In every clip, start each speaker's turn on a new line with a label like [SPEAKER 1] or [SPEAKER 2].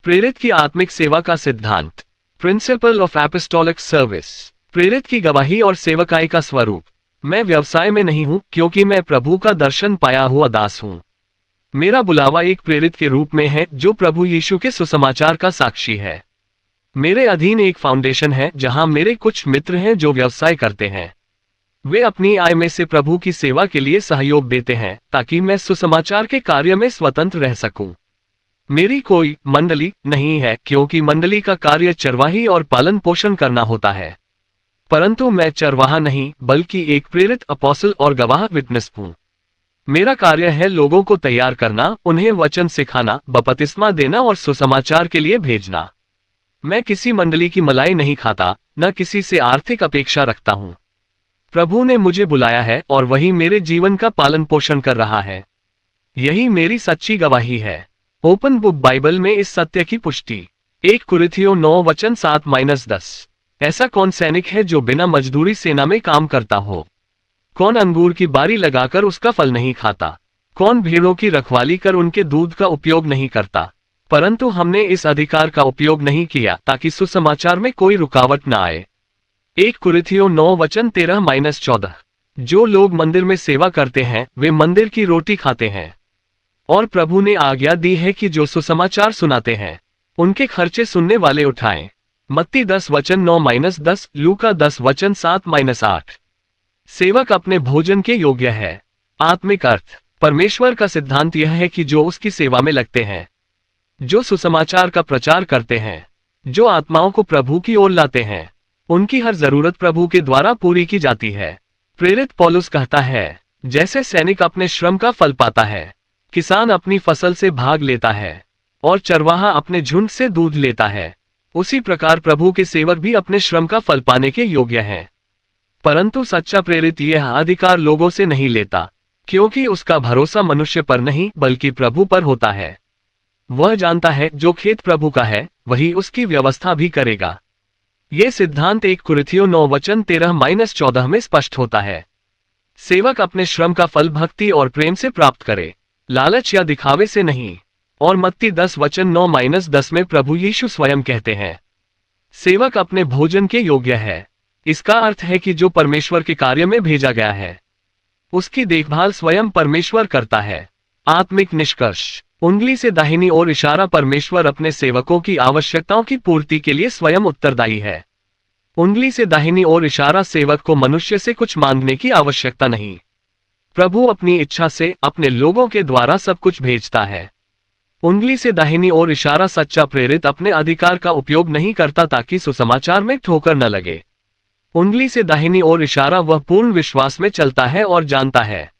[SPEAKER 1] प्रेरित की आत्मिक सेवा का सिद्धांत, प्रिंसिपल ऑफ एपोस्टोलिक सर्विस। प्रेरित की गवाही और सेवकाई का स्वरूप। मैं व्यवसाय में नहीं हूं क्योंकि मैं प्रभु का दर्शन पाया हुआ दास हूं। मेरा बुलावा एक प्रेरित के रूप में है जो प्रभु यीशु के सुसमाचार का साक्षी है। मेरे अधीन एक फाउंडेशन है जहां मेरे कुछ मित्र हैं जो व्यवसाय करते हैं। वे अपनी आय में से प्रभु की सेवा के लिए सहयोग देते हैं ताकि मैं सुसमाचार के कार्य में स्वतंत्र रह सकूं। मेरी कोई मंडली नहीं है क्योंकि मंडली का कार्य चरवाही और पालन पोषण करना होता है, परंतु मैं चरवाहा नहीं बल्कि एक प्रेरित अपोस्टल और गवाह विटनेस हूं। मेरा कार्य है लोगों को तैयार करना, उन्हें वचन सिखाना, बपतिस्मा देना और सुसमाचार के लिए भेजना। मैं किसी मंडली की मलाई नहीं खाता, न किसी से आर्थिक अपेक्षा रखता हूं। प्रभु ने मुझे बुलाया है और वही मेरे जीवन का पालन पोषण कर रहा है। यही मेरी सच्ची गवाही है। ओपन बुक बाइबल में इस सत्य की पुष्टि। 1 कुरिन्थियों 9:7-10। ऐसा कौन सैनिक है जो बिना मजदूरी सेना में काम करता हो? कौन अंगूर की बारी लगाकर उसका फल नहीं खाता? कौन भेड़ों की रखवाली कर उनके दूध का उपयोग नहीं करता? परंतु हमने इस अधिकार का उपयोग नहीं किया ताकि सुसमाचार में कोई रुकावट न आए। 1 कुरिन्थियों 9:13-14। जो लोग मंदिर में सेवा करते हैं वे मंदिर की रोटी खाते हैं, और प्रभु ने आज्ञा दी है कि जो सुसमाचार सुनाते हैं उनके खर्चे सुनने वाले उठाएं। मत्ती 10:9-10, लूका 10:7-8। सेवक अपने भोजन के योग्य है। आत्मिक अर्थ। परमेश्वर का सिद्धांत यह है कि जो उसकी सेवा में लगते हैं, जो सुसमाचार का प्रचार करते हैं, जो आत्माओं को प्रभु की ओर लाते हैं, उनकी हर जरूरत प्रभु के द्वारा पूरी की जाती है। प्रेरित पौलुस कहता है, जैसे सैनिक अपने श्रम का फल पाता है, किसान अपनी फसल से भाग लेता है और चरवाहा अपने झुंड से दूध लेता है, उसी प्रकार प्रभु के सेवक भी अपने श्रम का फल पाने के योग्य हैं। परंतु सच्चा प्रेरित यह अधिकार लोगों से नहीं लेता, क्योंकि उसका भरोसा मनुष्य पर नहीं बल्कि प्रभु पर होता है। वह जानता है जो खेत प्रभु का है वही उसकी व्यवस्था भी करेगा। यह सिद्धांत 1 कुरिन्थियों 9:13-14 में स्पष्ट होता है। सेवक अपने श्रम का फल भक्ति और प्रेम से प्राप्त करे, लालच या दिखावे से नहीं। और मत्ती 10:9-10 में प्रभु यीशु स्वयं कहते हैं, सेवक अपने भोजन के योग्य है। इसका अर्थ है कि जो परमेश्वर के कार्य में भेजा गया है उसकी देखभाल स्वयं परमेश्वर करता है। आत्मिक निष्कर्ष। उंगली से दाहिनी ओर इशारा। परमेश्वर अपने सेवकों की आवश्यकताओं की पूर्ति के लिए स्वयं उत्तरदायी है। उंगली से दाहिनी ओर इशारा। सेवक को मनुष्य से कुछ मांगने की आवश्यकता नहीं। प्रभु अपनी इच्छा से अपने लोगों के द्वारा सब कुछ भेजता है। उंगली से दाहिनी ओर इशारा। सच्चा प्रेरित अपने अधिकार का उपयोग नहीं करता ताकि सुसमाचार में ठोकर न लगे। उंगली से दाहिनी ओर इशारा। वह पूर्ण विश्वास में चलता है और जानता है,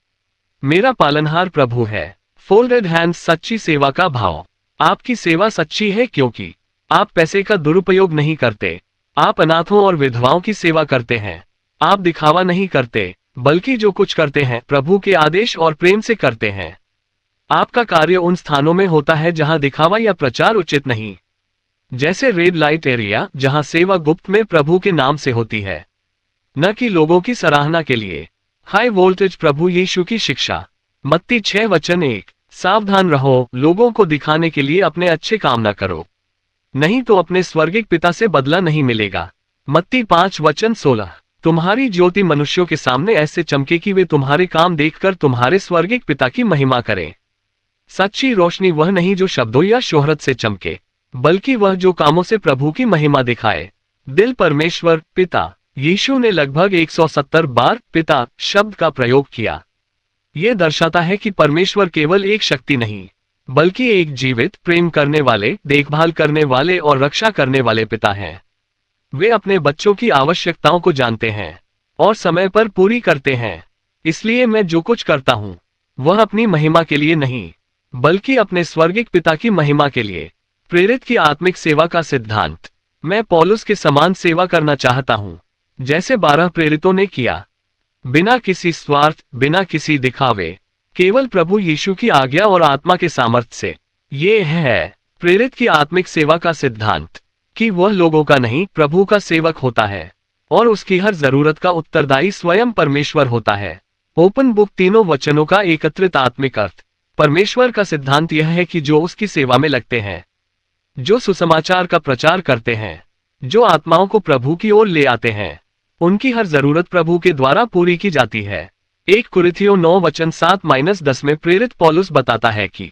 [SPEAKER 1] मेरा पालनहार प्रभु है। Folded hands. सच्ची सेवा का भाव। आपकी सेवा सच्ची है क्योंकि आप पैसे का दुरुपयोग नहीं करते। आप अनाथों और विधवाओं की सेवा करते हैं। आप दिखावा नहीं करते, बल्कि जो कुछ करते हैं प्रभु के आदेश और प्रेम से करते हैं। आपका कार्य उन स्थानों में होता है जहां दिखावा या प्रचार उचित नहीं, जैसे रेड लाइट एरिया जहां सेवा गुप्त में प्रभु के नाम से होती है, न कि लोगों की सराहना के लिए। हाई वोल्टेज प्रभु यीशु की शिक्षा। मत्ती 6:1। सावधान रहो, लोगों को दिखाने के लिए अपने अच्छे काम न करो, नहीं तो अपने स्वर्गिक पिता से बदला नहीं मिलेगा। मत्ती 5:16। तुम्हारी ज्योति मनुष्यों के सामने ऐसे चमके कि वे तुम्हारे काम देखकर तुम्हारे स्वर्गिक पिता की महिमा करें। सच्ची रोशनी वह नहीं जो शब्दों या शोहरत से चमके, बल्कि वह जो कामों से प्रभु की महिमा दिखाए। दिल परमेश्वर पिता। यीशु ने लगभग 170 बार पिता शब्द का प्रयोग किया। यह दर्शाता है कि परमेश्वर केवल एक शक्ति नहीं, बल्कि एक जीवित, प्रेम करने वाले, देखभाल करने वाले और रक्षा करने वाले पिता हैं। वे अपने बच्चों की आवश्यकताओं को जानते हैं और समय पर पूरी करते हैं। इसलिए मैं जो कुछ करता हूं वह अपनी महिमा के लिए नहीं, बल्कि अपने स्वर्गिक पिता की महिमा के लिए। प्रेरित की आत्मिक सेवा का सिद्धांत। मैं पौलुस के समान सेवा करना चाहता हूं, जैसे 12 प्रेरितों ने किया, बिना किसी स्वार्थ, बिना किसी दिखावे, केवल प्रभु यीशु की आज्ञा और आत्मा के सामर्थ्य से। ये है प्रेरित की आत्मिक सेवा का सिद्धांत कि वह लोगों का नहीं प्रभु का सेवक होता है और उसकी हर जरूरत का उत्तरदायी स्वयं परमेश्वर होता है। ओपन बुक तीनों वचनों का एकत्रित आत्मिक अर्थ। परमेश्वर का सिद्धांत यह है कि जो उसकी सेवा में लगते हैं जो सुसमाचार का प्रचार करते हैं, जो आत्माओं को प्रभु की ओर ले आते हैं, उनकी हर जरूरत प्रभु के द्वारा पूरी की जाती है। 1 कुरिन्थियों 9:7-10 में प्रेरित पौलुस बताता है कि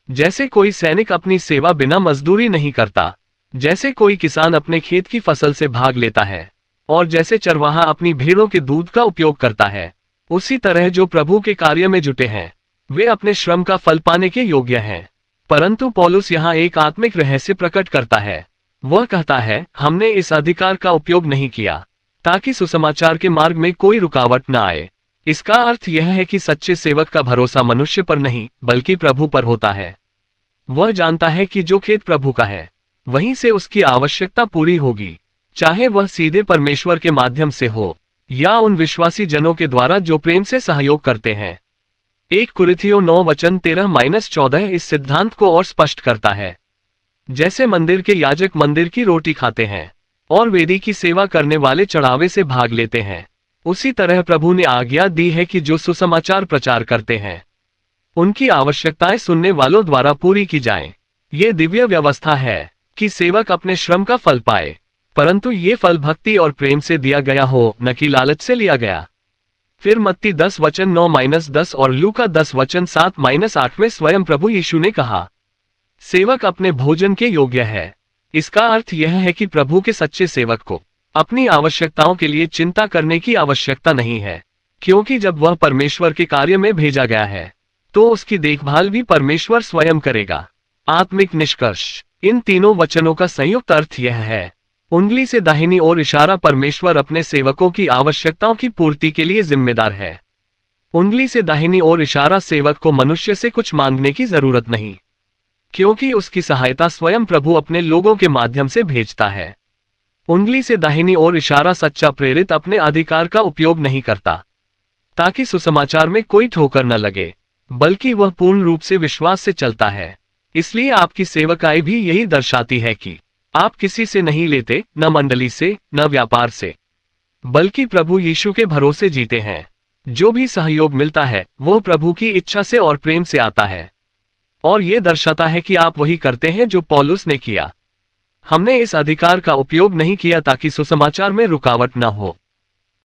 [SPEAKER 1] जैसे कोई सैनिक अपनी सेवा बिना मजदूरी नहीं करता, जैसे कोई किसान अपने खेत की फसल से भाग लेता है, और जैसे चरवाहा अपनी भेड़ों के दूध का उपयोग करता है, उसी तरह जो प्रभु के कार्य में जुटे हैं, वे अपने श्रम का फल पाने के योग्य हैं। परंतु पौलुस यहाँ एक आत्मिक रहस्य प्रकट करता है। वह कहता है, हमने इस अधिकार का उपयोग नहीं किया ताकि सुसमाचार के मार्ग में कोई रुकावट न आए। इसका अर्थ यह है कि सच्चे सेवक का भरोसा मनुष्य पर नहीं बल्कि प्रभु पर होता है। वह जानता है कि जो खेत प्रभु का है, वहीं से उसकी आवश्यकता पूरी होगी, चाहे वह सीधे परमेश्वर के माध्यम से हो या उन विश्वासी जनों के द्वारा जो प्रेम से सहयोग करते हैं। 1 कुरिन्थियों 9:13-14 इस सिद्धांत को और स्पष्ट करता है। जैसे मंदिर के याजक मंदिर की रोटी खाते हैं और वेदी की सेवा करने वाले चढ़ावे से भाग लेते हैं, उसी तरह प्रभु ने आज्ञा दी है कि जो सुसमाचार प्रचार करते हैं, उनकी आवश्यकताएं सुनने वालों द्वारा पूरी की जाएं। ये दिव्य व्यवस्था है कि सेवक अपने श्रम का फल पाए, परंतु ये फल भक्ति और प्रेम से दिया गया हो, न कि लालच से लिया गया। फिर मत्ती 10:9-10 और लूका 10:7-8 में स्वयं प्रभु यीशु ने कहा, सेवक अपने भोजन के योग्य है। इसका अर्थ यह है कि प्रभु के सच्चे सेवक को अपनी आवश्यकताओं के लिए चिंता करने की आवश्यकता नहीं है, क्योंकि जब वह परमेश्वर के कार्य में भेजा गया है, तो उसकी देखभाल भी परमेश्वर स्वयं करेगा। आत्मिक निष्कर्ष, इन तीनों वचनों का संयुक्त अर्थ यह है, उंगली से दाहिनी ओर इशारा परमेश्वर अपने सेवकों की आवश्यकताओं की पूर्ति के लिए जिम्मेदार है। उंगली से दाहिनी ओर इशारा सेवक को मनुष्य से कुछ मांगने की जरूरत नहीं, क्योंकि उसकी सहायता स्वयं प्रभु अपने लोगों के माध्यम से भेजता है। उंगली से दाहिनी ओर इशारा सच्चा प्रेरित अपने अधिकार का उपयोग नहीं करता ताकि सुसमाचार में कोई ठोकर न लगे, बल्कि वह पूर्ण रूप से विश्वास से चलता है। इसलिए आपकी सेवकाई भी यही दर्शाती है कि आप किसी से नहीं लेते, न मंडली से, न व्यापार से, बल्कि प्रभु यीशु के भरोसे जीते हैं। जो भी सहयोग मिलता है वह प्रभु की इच्छा से और प्रेम से आता है, और ये दर्शाता है कि आप वही करते हैं जो पौलुस ने किया। हमने इस अधिकार का उपयोग नहीं किया ताकि सुसमाचार में रुकावट न हो,